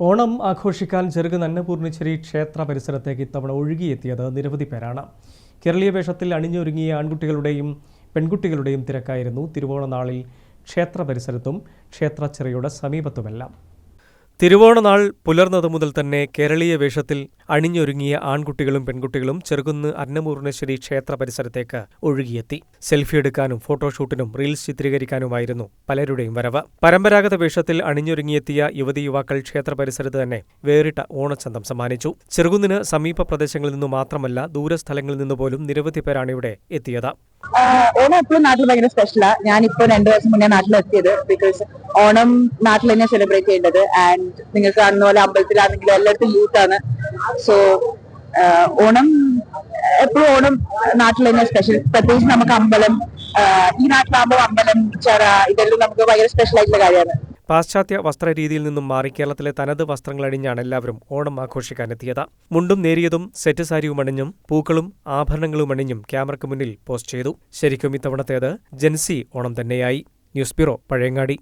ഓണം ആഘോഷിക്കാൻ ചെറുക് അന്നപൂർണേശ്വരി ക്ഷേത്ര പരിസരത്തേക്ക് ഇത്തവണ ഒഴുകിയെത്തിയത് നിരവധി പേരാണ്. കേരളീയ വേഷത്തിൽ അണിഞ്ഞൊരുങ്ങിയ ആൺകുട്ടികളുടെയും പെൺകുട്ടികളുടെയും തിരക്കായിരുന്നു തിരുവോണനാളിൽ ക്ഷേത്ര പരിസരത്തും ക്ഷേത്രച്ചിറയുടെ സമീപത്തുമെല്ലാം. തിരുവോണനാൾ പുലർന്നതു മുതൽ തന്നെ കേരളീയ വേഷത്തിൽ അണിഞ്ഞൊരുങ്ങിയ ആൺകുട്ടികളും പെൺകുട്ടികളും ചെറുകുന്ന് അന്നപൂർണേശ്വരി ക്ഷേത്ര പരിസരത്തേക്ക് ഒഴുകിയെത്തി. സെൽഫി എടുക്കാനും ഫോട്ടോഷൂട്ടിനും റീൽസ് ചിത്രീകരിക്കാനുമായിരുന്നു പലരുടെയും വരവ്. പരമ്പരാഗത വേഷത്തിൽ അണിഞ്ഞൊരുങ്ങിയെത്തിയ യുവതി യുവാക്കൾ ക്ഷേത്ര പരിസരത്ത് തന്നെ വേറിട്ട ഓണച്ചന്തം സമ്മാനിച്ചു. ചെറുകുന്നിന് സമീപ പ്രദേശങ്ങളിൽ നിന്നു മാത്രമല്ല ദൂരസ്ഥലങ്ങളിൽ നിന്നുപോലും നിരവധി പേരാണ് ഇവിടെ എത്തിയത്. ഓണം എപ്പോഴും നാട്ടിൽ ഭയങ്കര സ്പെഷ്യലാ. ഞാനിപ്പോ 2 ദിവസം മുന്നേ നാട്ടിലെത്തിയത്. ബിക്കോസ് ഓണം നാട്ടിൽ തന്നെ സെലിബ്രേറ്റ് ചെയ്യേണ്ടത്. ആൻഡ് നിങ്ങൾ കാണുന്ന പോലെ അമ്പലത്തിലാണെങ്കിലും എല്ലായിടത്തും യൂത്ത് ആണ്. സോ ഓണം എപ്പോഴും ഓണം നാട്ടിൽ തന്നെ സ്പെഷ്യൽ. പ്രത്യേകിച്ച് നമുക്ക് അമ്പലം, ഈ നാട്ടിലാകുമ്പോൾ അമ്പലം, ചിറ, ഇതെല്ലാം നമുക്ക് ഭയങ്കര സ്പെഷ്യൽ ആയിട്ടുള്ള കാര്യമാണ്. പാശ്ചാത്യ വസ്ത്രരീതിയിൽ നിന്നും മാറി കേരളത്തിലെ തനത് വസ്ത്രങ്ങളണിഞ്ഞാണ് എല്ലാവരും ഓണം ആഘോഷിക്കാനെത്തിയത്. മുണ്ടും നേരിയതും സെറ്റ് സാരിയും അണിഞ്ഞും പൂക്കളും ആഭരണങ്ങളും അണിഞ്ഞും ക്യാമറയ്ക്ക് മുന്നിൽ പോസ്റ്റ് ചെയ്തു. ശരിക്കും ഇത്തവണത്തേത് ജൻസി ഓണം തന്നെയായി. News bureau, Pazhayangadi.